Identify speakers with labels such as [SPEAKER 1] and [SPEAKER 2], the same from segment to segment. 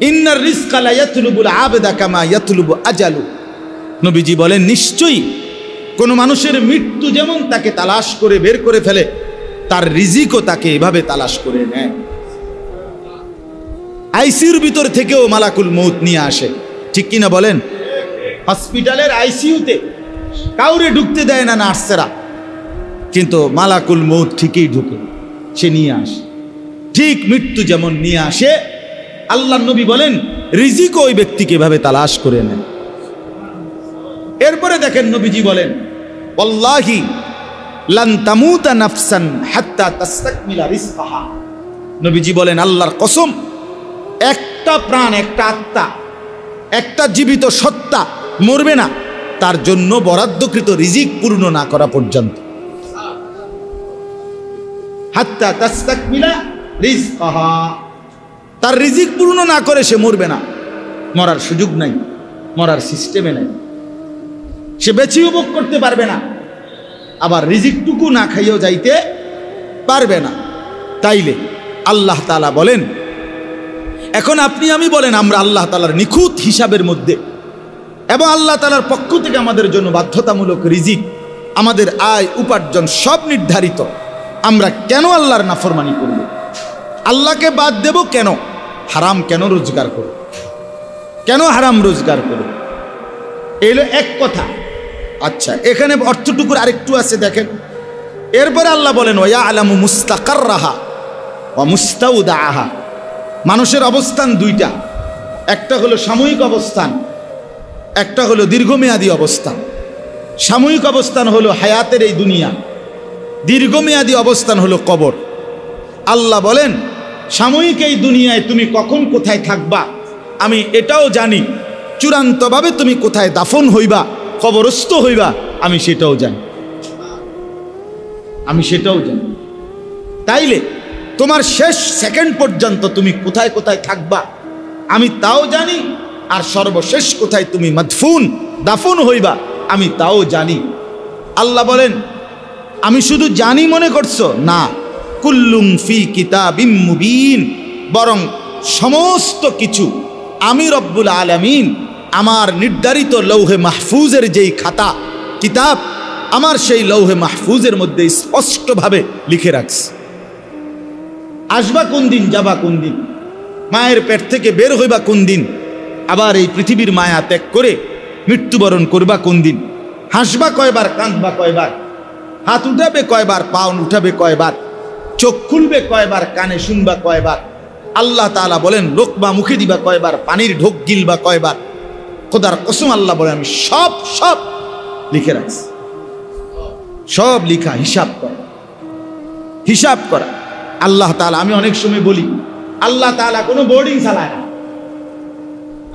[SPEAKER 1] Inner রিজকা লা ইয়াতলুবুল আবদা কামা ইয়াতলুবু আজালু। নবীজি বলেন, নিশ্চয়ই কোন মানুষের মৃত্যু যেমন তাকে তালাশ করে বের করে ফেলে, তার রিজিকও তাকে এভাবে তালাশ করে নেয়। আইসিইউর ভিতর থেকেও মালাকুল মউত নিয়ে আসে, ঠিক কিনা বলেন? হসপিটালের আইসিইউতে কাউরে ঢুকতে দেয় না নার্সেরা, কিন্তু মালাকুল মউত ঠিকই ঢুকে, সে নিয়ে আসে। ঠিক মৃত্যু যেমন নিয়ে আসে, আল্লাহর নবী বলেন রিজিকও ওই ব্যক্তিকে এভাবে তালাশ করে নেয়। এরপরে দেখেন নবীজি বলেন, ওয়াল্লাহি লান তামুতা নাফসান হাত্তা তাস্তাকমিলা রিজকাহা। নবীজি বলেন, আল্লাহর কসম, একটা প্রাণ, একটা আত্মা, একটা জীবিত সত্তা মরবে না তার জন্য বরাদ্দকৃত রিজিক পূর্ণ না করা পর্যন্ত। হাত্তা তাস্তাকমিলা রিজকাহা, তার রিজিক পূর্ণ না করে সে মরবে না। মরার সুযোগ নাই, মরার সিস্টেমে নাই, সে বেঁচেও ভোগ করতে পারবে না, আবার রিজিকটুকু না খাইয়েও যাইতে পারবে না। তাইলে আল্লাহ তাআলা বলেন, এখন আপনি আমি বলেন, আমরা আল্লাহ তাআলার নিখুঁত হিসাবের মধ্যে এবং আল্লাহ তাআলার পক্ষ থেকে আমাদের জন্য বাধ্যতামূলক রিজিক, আমাদের আয় উপার্জন সব নির্ধারিত, আমরা কেন আল্লাহর নাফরমানি করব? আল্লাহকে বাদ দেব কেন? হারাম কেন রোজগার করব? কেন হারাম রোজগার করব? এলো এক কথা। আচ্ছা, এখানে অর্থটুকুর আরেকটু আছে, দেখেন। এরপরে আল্লাহ বলেন, ওয়া ইয়ালামু মুস্তাকাররাহা ওয়া মুস্তাউদাআহা। মানুষের অবস্থান দুইটা, একটা হলো সাময়িক অবস্থান, একটা হলো দীর্ঘমেয়াদী অবস্থান। সাময়িক অবস্থান হলো হায়াতের এই দুনিয়া, দীর্ঘমেয়াদী অবস্থান হলো কবর। আল্লাহ বলেন, সাময়িক এই দুনিয়ায় তুমি কখন কোথায় থাকবা আমি এটাও জানি, চূড়ান্তভাবে তুমি কোথায় দাফন হইবা, কবরস্থ হইবা, আমি সেটাও জানি, আমি সেটাও জানি। তাইলে তোমার শেষ সেকেন্ড পর্যন্ত তুমি কোথায় কোথায় থাকবা আমি তাও জানি, আর সর্বশেষ কোথায় তুমি মাদফুন দাফন হইবা আমি তাও জানি। আল্লাহ বলেন, আমি শুধু জানি মনে করছো? না, কুল্লুম ফি কিতাবিম মুবিন, বরং সমস্ত কিছু আমি রব্বুল আলামিন আমার নির্ধারিত লৌহে মাহফুজের যেই খাতা কিতাব, আমার সেই লৌহে মাহফুজের মধ্যে স্পষ্টভাবে লিখে রাখছি। আসবা কোন দিন, যাবা কোন দিন, মায়ের পেট থেকে বের হইবা কোন দিন, আবার এই পৃথিবীর মায়া ত্যাগ করে মৃত্যুবরণ করবা কোন দিন, হাসবা কয়বার, কাঁদবা কয়বার, হাত উঠাবে কয়বার, পা উঠাবে কয়বার, চোখ খুলবে কয়বার, কানে শুনবা কয়বার, আল্লাহ তাআলা বলেন লোকমা মুখে দিবা কয়বার, পানির ঢোক গিলবা কয়বার। খোদার কসম আল্লাহ বলেন, আমি সব সব লিখে রাখছি, সব লিখা, হিসাব করা, হিসাব করা। আল্লাহ তাআলা, আমি অনেক সময় বলি, আল্লাহ তাআলা কোনো বোর্ডিং চালায় না।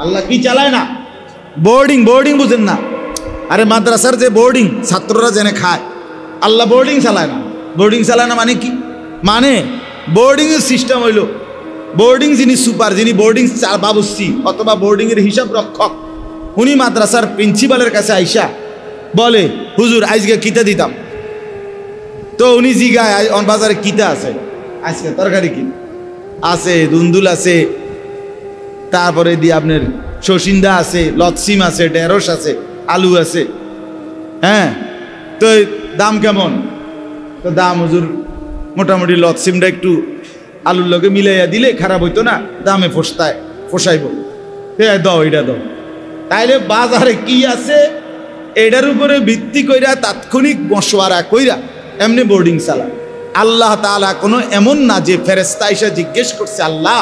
[SPEAKER 1] আল্লাহ কি চালায় না? বোর্ডিং। বোর্ডিং বুঝেন না? আরে মাদ্রাসার যে বোর্ডিং, ছাত্ররা জেনে খায়, আল্লাহ বোর্ডিং চালায় না। বোর্ডিং চালায় না মানে কি? মানে বোর্ডিং এর সিস্টেম হইল, বোর্ডিং যিনি সুপার, যিনি বোর্ডিং বাবুসি অথবা বোর্ডিং এর হিসাব রক্ষক, উনি মাদ্রাসার প্রিন্সিপালের কাছে আইসা বলে, হুজুর আজকে কিতা দিতাম, তো উনি জিগায় বাজারে কিতা আছে, আজকে তরকারি কি আছে, দুন্দুল আছে, তারপরে দিয়ে আপনার শসিন্দা আছে, লতসিম আছে, ঢেঁড়স আছে, আলু আছে, হ্যাঁ, তো দাম কেমন? তো দাম হুজুর মোটামুটি লতসিমটা একটু আলুর লগে মিলাইয়া দিলে খারাপ হইতো না, দামে পোষাইব, দাও এটা দাও। তাইলে বাজারে কি আছে এটার উপরে ভিত্তি কইরা তাৎক্ষণিক মশওয়ারা কইরা এমনি বোর্ডিং চালা। আল্লাহ তাআলা কোনো এমন না যে ফেরেশতা এসে জিজ্ঞেস করছে, আল্লাহ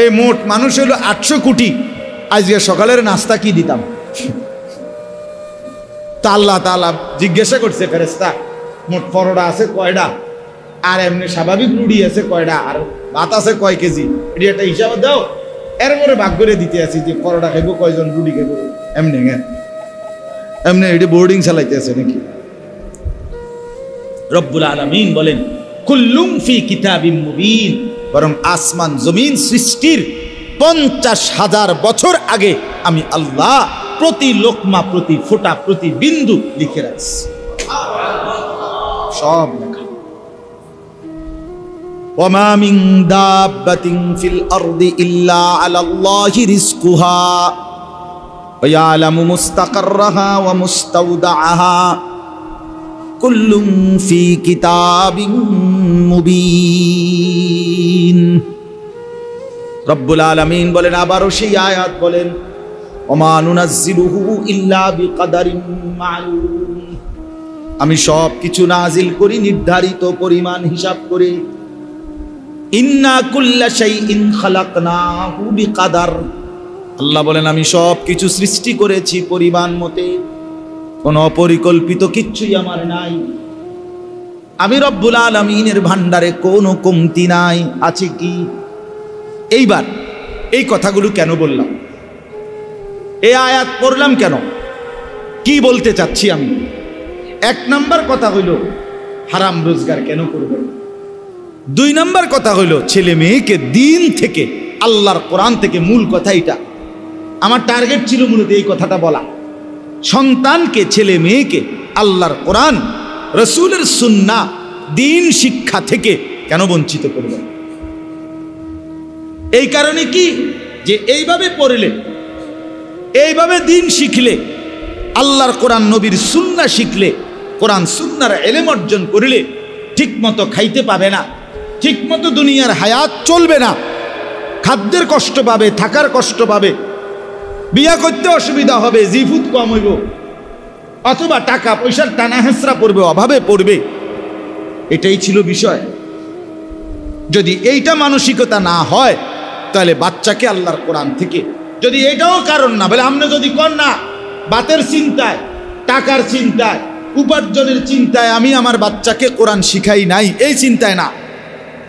[SPEAKER 1] এই মোট মানুষ হলো 800 কোটি, আজকে সকালের নাস্তা কি দিতাম? তা আল্লাহ তাআলা জিজ্ঞাসা করছে ফেরেশতা, মোট পরোটা আছে কয়টা, আর এমনি স্বাভাবিক রুটি আছে কয়টা, আর ভাত আছে কয় কেজি, এটি একটা হিসাব দাও। এরপরে ভাগ করে দিতে আছি যে পরোটা খাইব কয়জন, রুটি খাইব, এমনি এমনি এটি বোর্ডিং চালাইতে আছে নাকি? রব্বুল আলামিন বলেন, কুল্লুম ফি কিতাবিম মুবিন, বরং আসমান জমিন সৃষ্টির 50,000 বছর আগে আমি আল্লাহ প্রতি লোকমা, প্রতি ফোঁটা, প্রতি বিন্দু লিখে রাখছি, সব লেখা। ওয়ামা মিন দাব্বাতিন ফিল আরদি ইল্লা আলাল্লাহি রিজকুহা ওয়া ইয়ালামু মুস্তাকাররাহা ওয়া মুস্তাওদাআহা কুল্লুম ফি কিতাবিন মুবিন। রব্বুল আলামিন বলেন, আবারও সেই আয়াত বলেন, ওমা নুনাজ্জিলুহু ইল্লা বিকাদারিন মা'লুম, আমি সব কিছু নাজিল করি নির্ধারিত পরিমাণ হিসাব করে। ইন্না কুল্লা শাইইন খালাকনাহু বিকাদার, আল্লাহ বলেন আমি সব কিছু সৃষ্টি করেছি পরিমাণ মতে, কোনো অপরিকল্পিত কিচ্ছুই আমার নাই। আমি রব্বুল আলামিনের ভান্ডারে কোনো কমতি নাই, আছে কি? এইবার এই কথাগুলো কেন বললাম, এই আয়াত পড়লাম কেন, কি বলতে চাচ্ছি আমি? এক নাম্বার কথা হইল হারাম রোজগার কেন করবেন। দুই নাম্বার কথা হইল ছেলে মেয়েকে দিন থেকে, আল্লাহর কোরআন থেকে, মূল কথা এটা আমার টার্গেট ছিল মূলত এই কথাটা বলা, সন্তানকে, ছেলে মেয়েকে আল্লাহর কোরআন, রসুলের সুন্নাহ, দিন শিক্ষা থেকে কেন বঞ্চিত করবেন। এই কারণে কি, যে এইভাবে পড়লে, এইভাবে দিন শিখলে, আল্লাহর কোরআন নবীর সুন্নাহ শিখলে, কোরআন সুন্নাহর ইলম অর্জন করলে ঠিক মতো খাইতে পাবে না, ঠিক মতো দুনিয়ার হায়াত চলবে না, খাদ্যের কষ্ট পাবে, থাকার কষ্ট পাবে, বিয়া করতে অসুবিধা হবে, জিফুত কম হইব, অথবা টাকা পয়সার টানা হেঁচড়া পড়বে, অভাবে পড়বে। এটাই ছিল বিষয়। যদি এইটা মানসিকতা না হয় তাহলে বাচ্চাকে আল্লাহর কোরআন থেকে, যদি এটাও কারণ না বলে, আপনি যদি কর না বাতের চিন্তায়, টাকার চিন্তায়, উপার্জনের চিন্তায় আমি আমার বাচ্চাকে কোরআন শিখাই নাই, এই চিন্তায় না,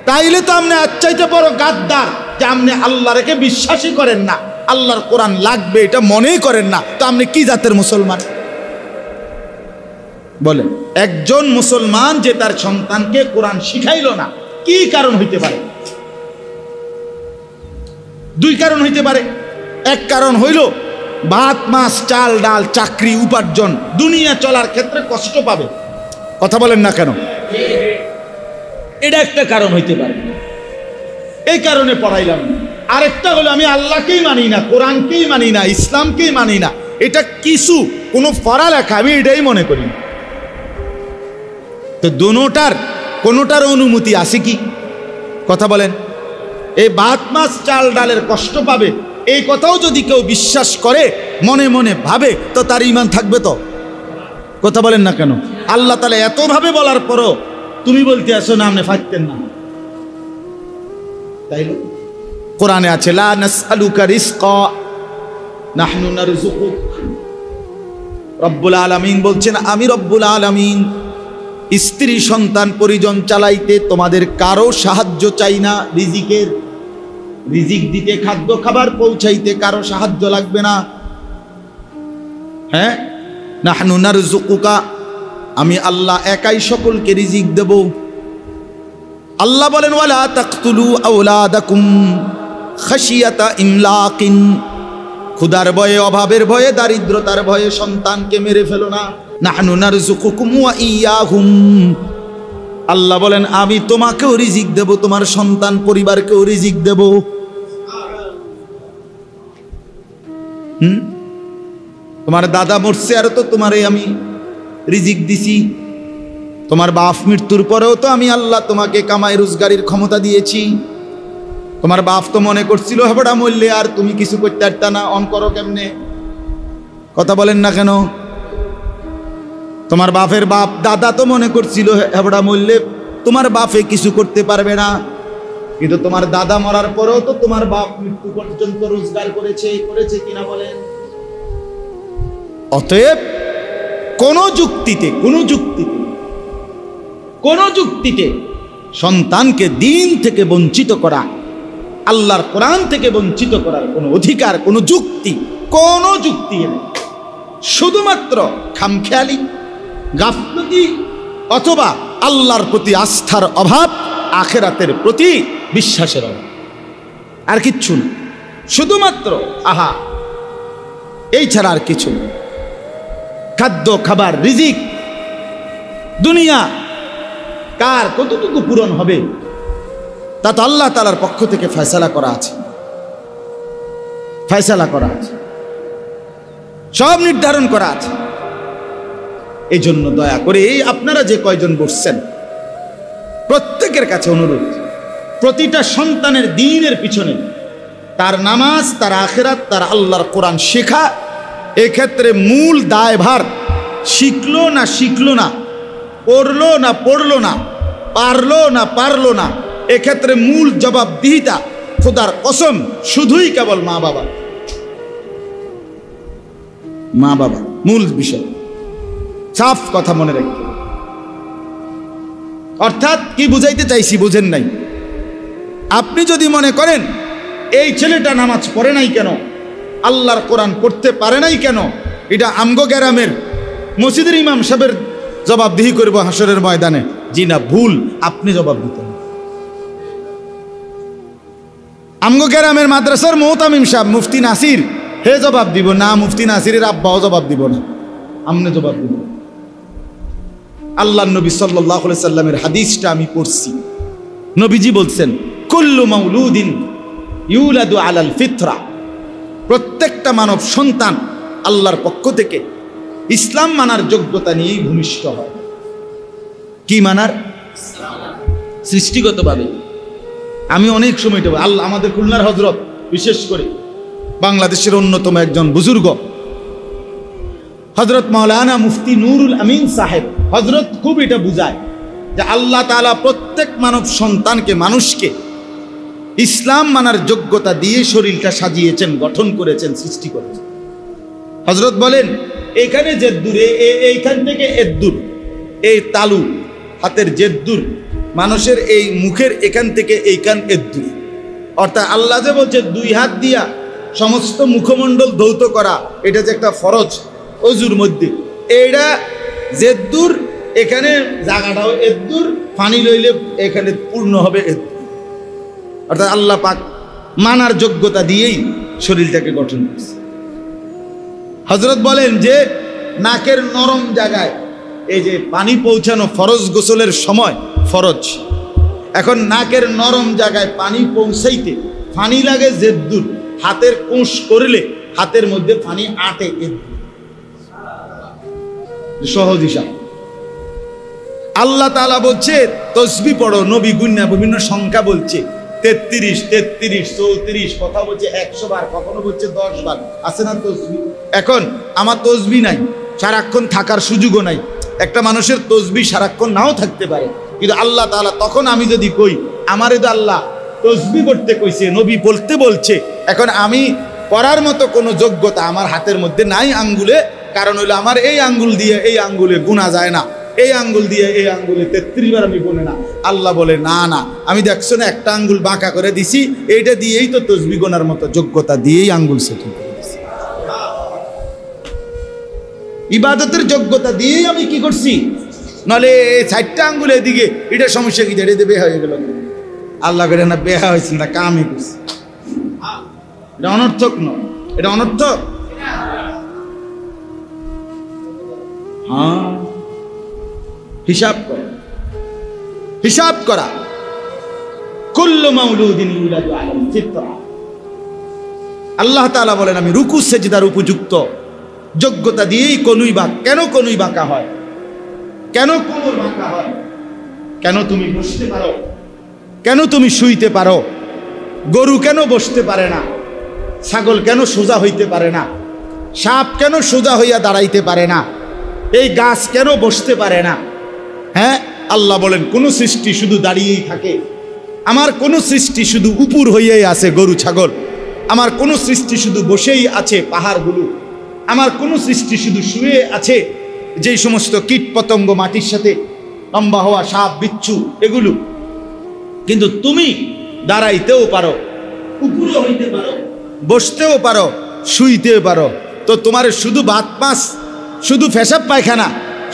[SPEAKER 1] তাইলে তো আপনি আচ্ছাইতে বড় গাদ্দার, যে আপনি আল্লাহকে বিশ্বাসই করেন না, আল্লাহর কোরআন লাগবে এটা মনেই করেন না, তো আপনি কি জাতের মুসলমান বলেন? একজন মুসলমান যে তার সন্তানকে কোরআন শিখাইল না, কি কারণ হইতে পারে? দুই কারণ হইতে পারে। এক কারণ হইল ভাত মাছ চাল ডাল চাকরি উপার্জন, দুনিয়া চলার ক্ষেত্রে কষ্ট পাবে, কথা বলেন না কেন? এটা একটা কারণ হইতে পারে, এই কারণে পড়াইলাম না। আরেকটা হলো আমি আল্লাহকেই মানি না, কোরআনকেই মানি না, ইসলামকেই মানি না, এটা কিছু কোনো পড়ালেখা আমি এটাই মনে করি। তো দুটোটার কোনোটার অনুমতি আছে কি? কথা বলেন। এই ভাত মাছ চাল ডালের কষ্ট পাবে এই কথাও যদি কেউ বিশ্বাস করে, মনে মনে ভাবে, তো তার ঈমান থাকবে তো? কথা বলেন না কেন? আল্লাহ তাআলা এতভাবে বলার পরও তুমি বলতে আসো না আপনি ফাইতেন না, তাইলে কোরআনে আছে লা নাসআলুকা রিজকা নাহনু নারযুকুক। রব্বুল আলামিন বলছেন আমি রব্বুল আলামিন স্ত্রী সন্তান পরিজন চালাইতে তোমাদের কারো সাহায্য চাই না, রিজিকের, রিজিক দিতে, খাদ্য খাবার পৌঁছাইতে কারো সাহায্য লাগবে না। হ্যাঁ, নাহনু নারযুকুকা, আমি আল্লাহ একাই সকলকে রিজিক দেব। আল্লাহ বলেন ওয়ালা তাকতুলু আওলাদাকুম খাশিয়াতা ইমলাকিন, ক্ষুধার ভয়ে, অভাবের ভয়ে, দারিদ্রতার ভয়ে সন্তানকে মেরে ফেলো না। নাহনু নারযুকুকুম ওয়া ইয়াহুম, আল্লাহ বলেন আমি তোমাকেও রিজিক দেব, তোমার সন্তান পরিবারকেও রিজিক দেব। তোমার দাদা মরছে আর তো তোমারে আমি রিজিক দিছি, তোমার বাপ মৃত্যুর পরেও তো আমি আল্লাহ তোমাকে কামাই রোজগারির ক্ষমতা দিয়েছি। তোমার বাপ তো মনে করছিল হেবড়া মরলে আর তুমি কিছু করতে পারতা না, অন করো কেমনে? কথা বলেন না কেন? তোমার বাপের বাপ দাদা তো মনে করছিল হেবড়া মরলে তোমার বাপে কিছু করতে পারবে না, কিন্তু তোমার দাদা মরার পরেও তো তোমার বাপ মৃত্যু পর্যন্ত রোজগার করেছে, করেছে কিনা বলেন? অতএব কোন যুক্তিতে সন্তানকে দিন থেকে বঞ্চিত করা, আল্লাহর কোরআন থেকে বঞ্চিত করার কোনো অধিকার, কোনো যুক্তি নেই। শুধুমাত্র খামখেয়ালি, গাফলতি, অথবা আল্লাহর প্রতি আস্থার অভাব, আখিরাতের প্রতি বিশ্বাসের অভাব, আর কিচ্ছু না। শুধুমাত্র এই ছাড়া আর কিছু না। খাদ্য খাবার রিজিক, দুনিয়া কার কতটুকু পূরণ হবে তা তো আল্লাহ তাআলার পক্ষ থেকে ফয়সালা করা আছে, ফয়সালা করা আছে, সব নির্ধারণ করা আছে। এই জন্য দয়া করে এই আপনারা যে কয়জন বসছেন প্রত্যেকের কাছে অনুরোধ, প্রতিটা সন্তানের দ্বীনের পিছনে তার নামাজ, তার আখিরাত, তার আল্লাহর কোরআন শেখা, এক্ষেত্রে মূল দায়ভার শিখলো না শিখলো না, পড়লো না পড়লো না, পারলো না পারলো না, এক্ষেত্রে মূল জবাবদিহিতা খোদার কসম শুধুই কেবল মা বাবা, মা বাবা মূল বিষয়। সাফ কথা মনে রাখতে। অর্থাৎ কি বুঝাইতে চাইছি বুঝেন নাই? আপনি যদি মনে করেন এই ছেলেটা নামাজ পড়ে নাই কেন, আল্লাহর কোরআন পড়তে পারে নাই কেন, এটা আমগো গ্রামের মসজিদের ইমাম সাহেবের জবাবদিহি করব হাসরের ময়দানে, জি না, ভুল। আপনি জবাব দিতেন। আমগো গ্রামের মাদ্রাসার মোহতামিম সাহেব মুফতি নাসির হে জবাব দিব না, মুফতি নাসিরের আব্বাও জবাব দিব না, আমনে জবাব দিব। আল্লাহ নবী সাল্লাল্লাহু আলাইহি সাল্লামের হাদিসটা আমি পড়ছি। নবীজি বলছেন, কুল্লু মাউলুদিন ইউলাদু আলাল ফিতরা, প্রত্যেকটা মানব সন্তান আল্লাহর পক্ষ থেকে ইসলাম মানার যোগ্যতা নিয়েই ভূমিষ্ঠ হয়। কি মানার? সৃষ্টিগতভাবে। আমি অনেক সময় আল্লাহ আমাদের খুলনার হযরত, বিশেষ করে বাংলাদেশের অন্যতম একজন বুজুর্গ হযরত মাওলানা মুফতি নুরুল আমিন সাহেব, হযরত খুব এটা বুঝায় যে আল্লাহ তাআলা প্রত্যেক মানব সন্তানকে, মানুষকে ইসলাম মানার যোগ্যতা দিয়ে শরীরটা সাজিয়েছেন, গঠন করেছেন, সৃষ্টি করেছেন। হযরত বলেন, এখানে জেদ্দুর, এইখান থেকে এদ্দুর, এই তালু হাতের জেদ্দুর, মানুষের এই মুখের এখান থেকে এইখান এদ্দুর। অর্থাৎ আল্লাহ যে বলছে দুই হাত দিয়া সমস্ত মুখমণ্ডল ধৌত করা, এটা যে একটা ফরজ অজুর মধ্যে, এইটা জেদ্দুর, এখানে জায়গাটাও এদ্দুর, পানি লইলে এখানে পূর্ণ হবে এদ্দুর। অর্থাৎ আল্লাহ পাক মানার যোগ্যতা দিয়েই শরীরটাকে গঠন করছে। হযরত বলেন যে নাকের নরম জায়গায় এই যে পানি পৌঁছানো ফরজ, গোসলের সময় ফরজ, এখন নাকের নরম জায়গায় পানি পৌঁছাইতে পানি লাগে জেদ্দুর, হাতের কোষ করলে হাতের মধ্যে পানি আটে এদ্দুর। সহজ হিসাব। আল্লাহ তাআলা বলছে তসবিহ পড়ো, নবী গুন্না বিভিন্ন সংখ্যা বলছে 33, 33, 34, কথা বলছে 100 বার, কখনো বলছে 10 বার, আছে না তসবিহ? এখন আমার তসবিহ নাই, সারাক্ষণ থাকার সুযোগও নাই। একটা মানুষের তসবিহ সারাক্ষণ নাও থাকতে পারে, কিন্তু আল্লাহ তাআলা তখন আমি যদি কই আমারে তো আল্লাহ তসবিহ পড়তে কইছে, নবী বলতে বলছে, এখন আমি পড়ার মতো কোনো যোগ্যতা আমার হাতের মধ্যে নাই, আঙ্গুলে, কারণ হইলো আমার এই আঙ্গুল দিয়ে এই আঙ্গুলে গুনা যায় না, এই আঙ্গুল দিয়ে এই আঙ্গুলে 33 বার আমি গুনে না। আল্লাহ বলে না না, আমি দেখছো না একটা আঙ্গুল বাঁকা করে দিছি, এইটা দিয়েই তো তসবিহ গোনার মতো যোগ্যতা দিয়েই আঙ্গুল সেটিং করে দিছি, ইবাদতের যোগ্যতা দিয়েই আমি কি করছি। নাহলে এই 4টা আঙ্গুল এদিকে, এটা সমস্যা কি, এটা দেবে হয়ে গেল। আল্লাহ করে না, বেহা হয়েছে না, কামই করছে। এটা অনর্থক নয়, এটা অনর্থক। হ্যাঁ, হিসাব করা, হিসাব করা। কুল্লু মাউলুদিন ইউলাদু আলাল ফিতরা। আল্লাহ তাআলা বলেন আমি রুকু সেজদার উপযুক্ত যোগ্যতা দিয়েই কনুই বাঁকা। কেন কনুই বাঁকা হয়? কেন কোমর বাঁকা হয়? কেন তুমি বসতে পারো? কেন তুমি শুইতে পারো? গরু কেন বসতে পারে না? ছাগল কেন সোজা হইতে পারে না? সাপ কেন সোজা হইয়া দাঁড়াইতে পারে না? এই গাছ কেন বসতে পারে না? হ্যাঁ, আল্লাহ বলেন কোন সৃষ্টি শুধু দাঁড়িয়েই থাকে, আমার কোন সৃষ্টি শুধু উপর হইয়াই আছে, গরু ছাগল। আমার কোন সৃষ্টি শুধু বসেই আছে, পাহাড়গুলো। আমার কোন সৃষ্টি শুধু শুয়ে আছে, যেই সমস্ত কীট পতঙ্গ মাটির সাথে লম্বা হওয়া সাপ বিচ্ছু এগুলো। কিন্তু তুমি দাঁড়াইতেও পারো, উপরে হইতে পারো, বসতেও পারো, শুইতেও পারো। তো তোমার শুধু ভাত মাছ, শুধু পেশাব পায়খানা,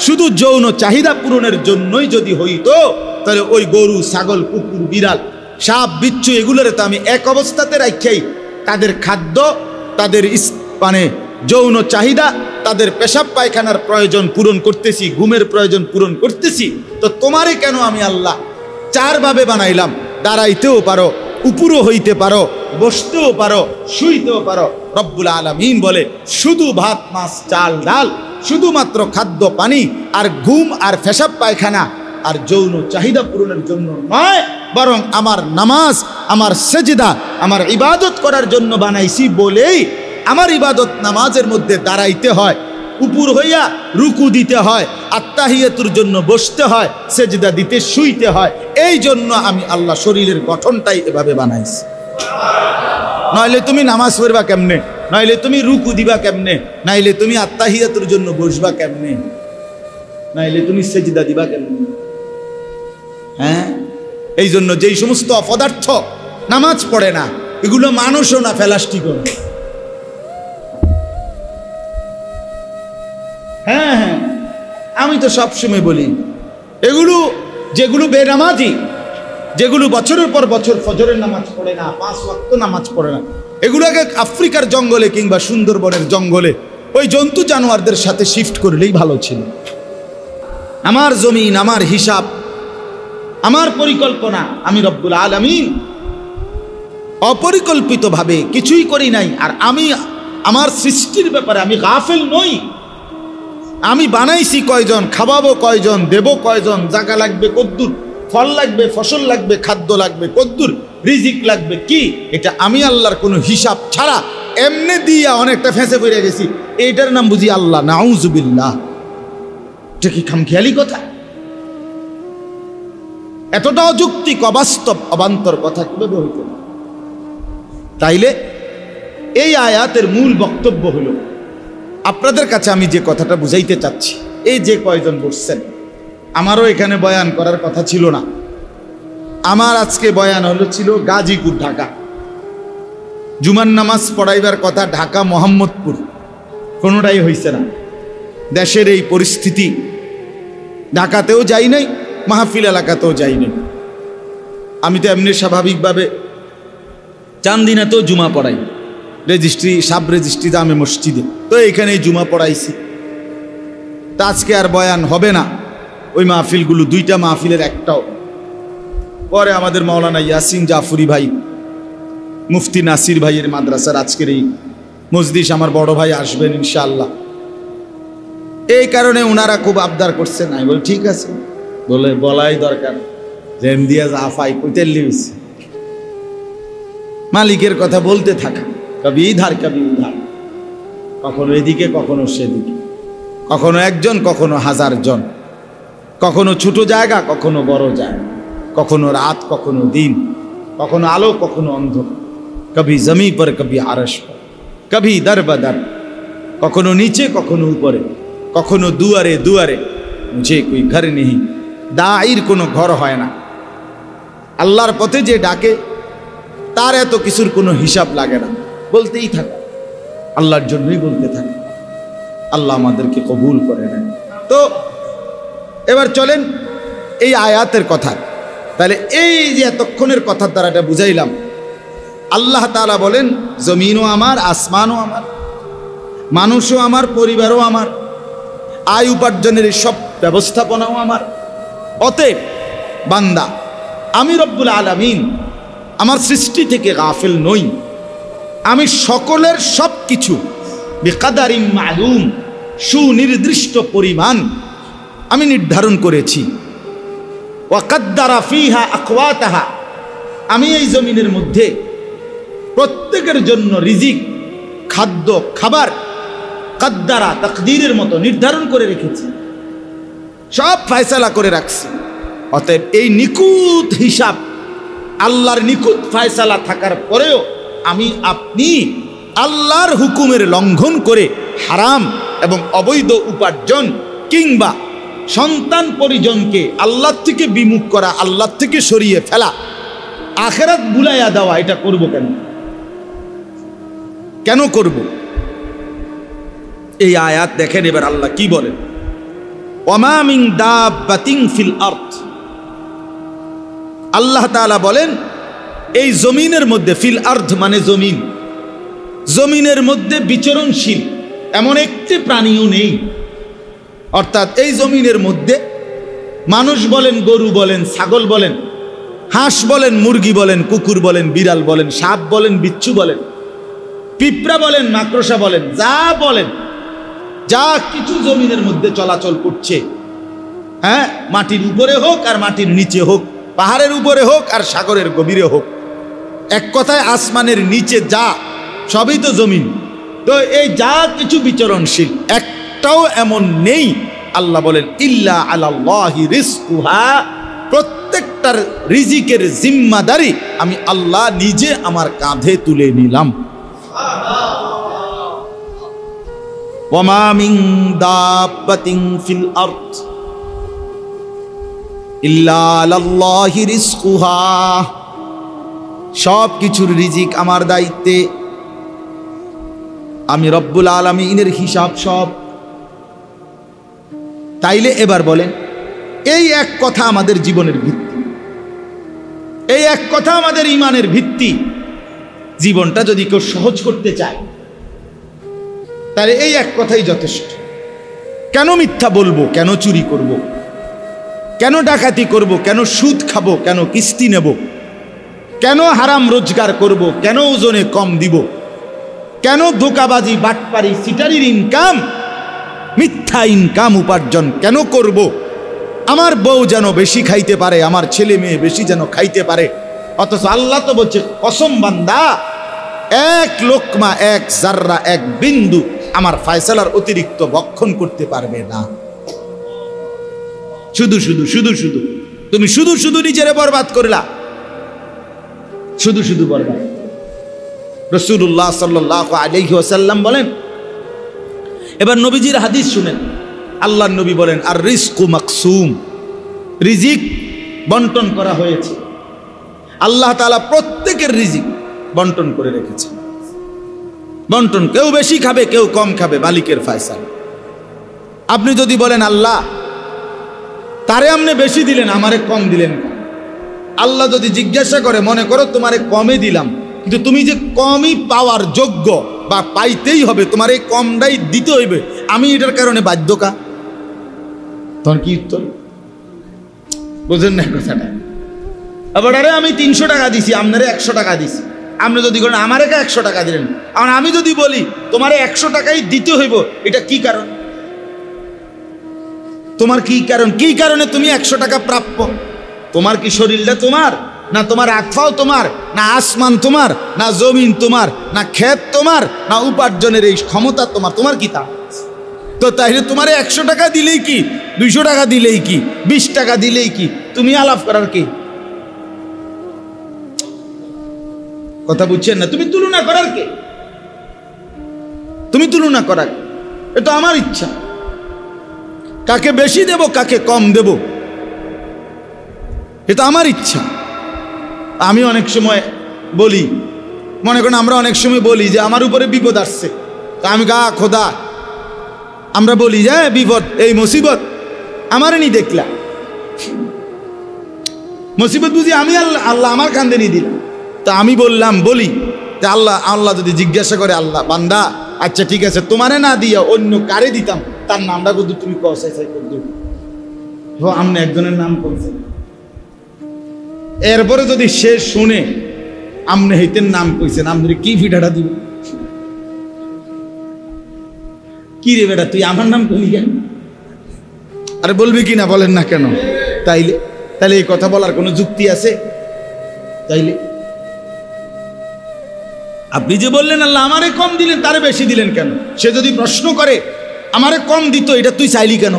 [SPEAKER 1] শুধু যৌন চাহিদা পূরণের জন্যই যদি হইতো, তাহলে ওই গরু ছাগল কুকুর বিড়াল সাপ বিচ্ছু এগুলোর তো আমি এক অবস্থাতে রাখাই, তাদের খাদ্য, তাদের মানে যৌন চাহিদা, তাদের পেশাব পায়খানার প্রয়োজন পূরণ করতেছি, ঘুমের প্রয়োজন পূরণ করতেছি। তো তোমারে কেন আমি আল্লাহ 4 ভাবে বানাইলাম? দাঁড়াইতেও পারো, উপরও হইতে পারো, বসতেও পারো, শুইতেও পারো। রব্বুল আলামিন বলে শুধু ভাত মাছ চাল ডাল, শুধুমাত্র খাদ্য পানি আর ঘুম আর পেশাব পায়খানা আর যৌন চাহিদা পূরণের জন্য নয়, বরং আমার নামাজ, আমার সেজদা, আমার ইবাদত করার জন্য বানাইছি বলেই আমার ইবাদত নামাজের মধ্যে দাঁড়াইতে হয়, উপর হইয়া রুকু দিতে হয়, আত্তাহিয়াতুর জন্য বসতে হয়, সেজদা দিতে শুইতে হয়। এই জন্য আমি আল্লাহ শরীরের গঠনটাই এভাবে বানাইছি। নইলে তুমি নামাজ পড়বা কেমনে, নইলে তুমি রুকু দিবা কেমনে, নাইলে তুমি আত্তাহিয়াতুর জন্য বসবা কেমনে, নাইলে তুমি সেজদা দিবা কেমনে? হ্যাঁ, এই জন্য যেই সমস্ত অপদার্থ নামাজ পড়ে না, এগুলো মানুষও না, প্লাস্টিকও না। হ্যাঁ হ্যাঁ, আমি তো সবসময় বলি এগুলো যেগুলো বেনামাজি, যেগুলো বছরের পর বছর ফজরের নামাজ পড়ে না, 5 ওয়াক্ত নামাজ পড়ে না, এগুলোকে আফ্রিকার জঙ্গলে কিংবা সুন্দরবনের জঙ্গলে ওই জন্তু জানোয়ারদের সাথে শিফট করলেই ভালো ছিল। আমার জমিন, আমার হিসাব, আমার পরিকল্পনা, আমি রব্বুল আলামিন অপরিকল্পিতভাবে কিছুই করি নাই। আর আমি আমার সৃষ্টির ব্যাপারে আমি গাফেল নই। আমি বানাইছি কয়জন, খাওয়াবো কয়জন, দেব কয়জন, জায়গা লাগবে কদ্দুর, ফল লাগবে, ফসল লাগবে, খাদ্য লাগবে কদ্দুর, রিজিক লাগবে কি, এটা আমি আল্লাহর কোনো হিসাব ছাড়া এমনি দিয়া অনেকটা ফেঁসে পড়ে গেছি। এইটার নাম বুঝি আল্লাহ, নাউজুবিল্লাহ। এটা কি খামখেয়ালি কথা? এতটা অযৌক্তিক, অবাস্তব, অবান্তর কথা কিভাবে হইতে পারে? তাইলে এই আয়াতের মূল বক্তব্য হলো, আপনাদের কাছে আমি যে কথাটা বুঝাইতে চাচ্ছি, এই যে কয়জন বসছেন, আমারও এখানে বয়ান করার কথা ছিল না। আমার আজকে বয়ান হলো ছিল গাজীপুর, ঢাকা। জুমার নামাজ পড়াইবার কথা ঢাকা, মোহাম্মদপুর, কোনোটাই হইছে না। দেশের এই পরিস্থিতি, ঢাকাতেও যাই নাই, মাহফিল এলাকাতেও যাই নাই। আমি তো এমনি স্বাভাবিকভাবে চান্দিনাতেও জুমা পড়াই, রেজিস্ট্রি, সাব রেজিস্ট্রি জামে মসজিদে, তো এইখানেই জুমা পড়াইছি। তা আজকে আর বয়ান হবে না। ওই মাহফিলগুলো, 2টা মাহফিলের একটাও। পরে আমাদের মাওলানা ইয়াসিন জাফরি ভাই, মুফতি নাসির ভাইয়ের মাদ্রাসার আজকের এই মজলিস আমার বড় ভাই আসবেন ইনশাআল্লাহ। এই কারণে ওনারা খুব আবদার করছেন। আমি বলি ঠিক আছে, বলে বলাই দরকার, জেন দিয়া জাফাই কইতে লিস, মালিকের কথা বলতে থাকা, কবি ইধার কবি উধার, কখনো এদিকে কখনো সেদিকে, কখনো একজন কখনো 1000 জন, কখনো ছোট জায়গা কখনো বড় জায়গা, কখনো রাত কখনো দিন, কখনো আলো কখনো অন্ধকার, কবি জমি পর কবি আরশ পর, কবি দর বদর, কখনো নিচে কখনো উপরে, কখনো দুয়ারে দুয়ারে, মুঝে কোই ঘর নেই। দাঈর কোনো ঘর হয় না। আল্লাহর পথে যে ডাকে তার এত কিছুর কোনো হিসাব লাগে না, বলতেই থাকে, আল্লাহর জন্যই বলতে থাকে। আল্লাহ আমাদেরকে কবুল করে নেন। তো এবার চলেন এই আয়াতের কথা। তাহলে এই যে এতক্ষণের কথার দ্বারা এটা বুঝাইলাম, আল্লাহ তাআলা বলেন জমিনও আমার, আসমানও আমার, মানুষও আমার, পরিবারও আমার, আয় উপার্জনের সব ব্যবস্থাপনাও আমার। অতএব বান্দা, আমি রব্বুল আলামিন আমার সৃষ্টি থেকে গাফিল নই। আমি সকলের সব কিছু বিকাদারিন মালুম, সুনির্দিষ্ট পরিমাণ আমি নির্ধারণ করেছি। ওয়াকাদ্দারা ফিহা আকওয়াতাহা, আমি এই জমিনের মধ্যে প্রত্যেকের জন্য রিজিক, খাদ্য, খাবার কাদ্দারা, তাকদীরের মতো নির্ধারণ করে রেখেছি, সব ফয়সালা করে রাখছি। অতএব এই নিখুঁত হিসাব, আল্লাহর নিখুঁত ফয়সালা থাকার পরেও আমি আপনি আল্লাহর হুকুমের লঙ্ঘন করে হারাম এবং অবৈধ উপার্জন কিংবা সন্তান পরিজনকে আল্লাহ থেকে বিমুখ করা, আল্লাহ থেকে সরিয়ে ফেলা, আখিরাত ভুলাইয়া দেওয়া, এটা করব কেন? কেন করব? এই আয়াত দেখেন এবার আল্লাহ কি বলেন, ওয়ামা মিন দাব্বাতিন ফিল আরদ। আল্লাহ তাআলা বলেন এই জমিনের মধ্যে, ফিল আরদ মানে জমিন, জমিনের মধ্যে বিচরণশীল এমন একটি প্রাণীও নেই। অর্থাৎ এই জমিনের মধ্যে মানুষ বলেন, গরু বলেন, ছাগল বলেন, হাঁস বলেন, মুরগি বলেন, কুকুর বলেন, বিড়াল বলেন, সাপ বলেন, বিচ্ছু বলেন, পিঁপড়া বলেন, মাকড়সা বলেন, যা বলেন, যা কিছু জমিনের মধ্যে চলাচল করছে, হ্যাঁ, মাটির উপরে হোক আর মাটির নিচে হোক, পাহাড়ের উপরে হোক আর সাগরের গভীরে হোক, এক কথায় আসমানের নিচে যা, সবই তো জমিন। তো এই যা কিছু বিচরণশীল, একটাও এমন নেই, আল্লাহ বলেন ইল্লা আলাল্লাহি রিজকুহা, প্রত্যেকটার রিজিকের জিম্মাদারি আমি আল্লাহ নিজে আমার কাঁধে তুলে নিলাম। ওয়ামা মিন দাব্বাতিন ফিল আরদ ইল্লা আলাল্লাহি রিজকুহা, সব কিছুর রিজিক আমার দায়িত্বে, আমি রব্বুল আলামিনের হিসাব সব। তাইলে এবার বলেন, এই এক কথা আমাদের জীবনের ভিত্তি, এই এক কথা আমাদের ঈমানের ভিত্তি। জীবনটা যদি কেউ সহজ করতে চায় তাহলে এই এক কথাই যথেষ্ট। কেন মিথ্যা বলবো, কেন চুরি করব, কেন ডাকাতি করব, কেন সুদ খাবো, কেন কিস্তি নেব, কেন হারাম রোজগার করব, কেন ওজনে কম দিব, কেন ধোঁকাবাজি, বাটপারি, সিটারির ইনকাম, মিথ্যা ইনকাম উপার্জন কেন করব? আমার বউ যেন বেশি খাইতে পারে, আমার ছেলে মেয়ে বেশি যেন খাইতে পারে। অথচ আল্লাহ তো বলছে, কসম বান্দা, এক লোকমা, এক জাররা, এক বিন্দু আমার ফয়সালার অতিরিক্ত ভক্ষণ করতে পারবে না। শুধু শুধু শুধু শুধু তুমি শুধু শুধু নিজেরে বরবাদ করলা, শুধু শুধু বরবাদ। রাসূলুল্লাহ সাল্লাল্লাহু আলাইহি ওয়াসাল্লাম বলেন, এবার নবীজির হাদিস শুনেন, আল্লাহর নবী বলেন, আর রিজকু মাকসুম, রিজিক বন্টন করা হয়েছে। আল্লাহ তাআলা প্রত্যেকের রিজিক বন্টন করে রেখেছে। বন্টন, কেউ বেশি খাবে, কেউ কম খাবে, মালিকের ফয়সালা। আপনি যদি বলেন, আল্লাহ তারে আপনি বেশি দিলেন, আমারে কম দিলেন, আল্লাহ যদি জিজ্ঞাসা করে, মনে করো তোমারে কমে দিলাম, কিন্তু তুমি যে কমই পাওয়ার যোগ্য বা পাইতেই হবে, তোমার এই কমটাই দিতে হইবে, আমি এটার কারণে বাধ্যকা, তখন কি উত্তর? বোঝেন না কথাটা? আবার আরে আমি 300 টাকা দিছি, আপনারে 100 টাকা দিছি, আপনি যদি করেন আমারে 100 টাকা দিলেন, আর আমি যদি বলি তোমারে 100 টাকাই দিতে হইব, এটা কি কারণ? তোমার কি কারণ? কি কারণে তুমি 100 টাকা প্রাপ্য? তোমার কি শরীরটা তোমার, না তোমার আত্মাও তোমার, না আসমান তোমার, না জমিন তোমার, না ক্ষেত তোমার, না উপার্জনের এই ক্ষমতা তোমার? তোমার কি তা? তো তাইলে তোমার 100 টাকা দিলেই কি, 200 টাকা দিলেই কি, 20 টাকা দিলেই কি, তুমি আলাপ করার কি? কথা বুঝছেন না? তুমি তুলনা করার কে? তুমি তুলনা করার, এটা আমার ইচ্ছা, কাকে বেশি দেব, কাকে কম দেব, এটা আমার ইচ্ছা। আমি অনেক সময় বলি, মনে করেন আমরা অনেক সময় বলি যে আমার উপরে বিপদ আসছে, তা আমি খোদা, আমরা বলি যে বিপদ, এই মুসিবত আমারে নি দেখলা, মুসিবত বুঝি আমি আল্লাহ আমার কান্দে নি দিলাম। তা আমি বলি যে আল্লাহ যদি জিজ্ঞাসা করে, আল্লাহ বান্দা আচ্ছা ঠিক আছে, তোমারে না দিয়া অন্য কারে দিতাম, তার নামটা কিন্তু তুমি কসাই করে দেব, আমনে একজনের নাম করছে, এরপরে যদি সে শুনে আমনে হইতেন নাম কইছেন, আমনে কি ফিটাটা দিব? কি রে বেটা, তুই আমার নাম কইলি কেন? আরে বলবি কি না, বলেন না কেন? তাইলে এই কথা বলার কোনো যুক্তি আছে? তাইলে আপনি যে বললেন আল্লাহ আমারে কম দিলেন, তারে বেশি দিলেন কেন? সে যদি প্রশ্ন করে আমারে কম দিত, এটা তুই চাইলি কেন?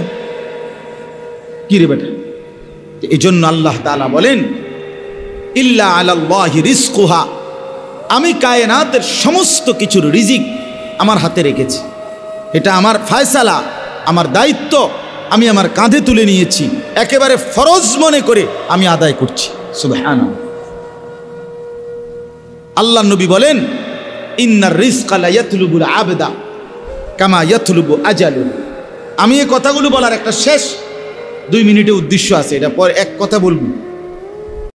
[SPEAKER 1] কি রে বেটা? এই জন্য আল্লাহ তাআলা বলেন, ইল্লা আলাল্লাহি রিজকুহা, আমি কায়নাতের সমস্ত কিছুর রিজিক আমার হাতে রেখেছি, এটা আমার ফয়সালা, আমার দায়িত্ব, আমি আমার কাঁধে তুলে নিয়েছি, একেবারে ফরজ মনে করে আমি আদায় করছি। সুবহানাল্লাহ। আল্লাহ নবী বলেন, ইন্নার রিজকা লা ইয়াতলুবুল আবদা কামা ইয়াতলুবু আজালুহু। আমি এই কথাগুলো বলার একটা শেষ 2 মিনিটের উদ্দেশ্য আছে, এটা পরে এক কথা বলবো।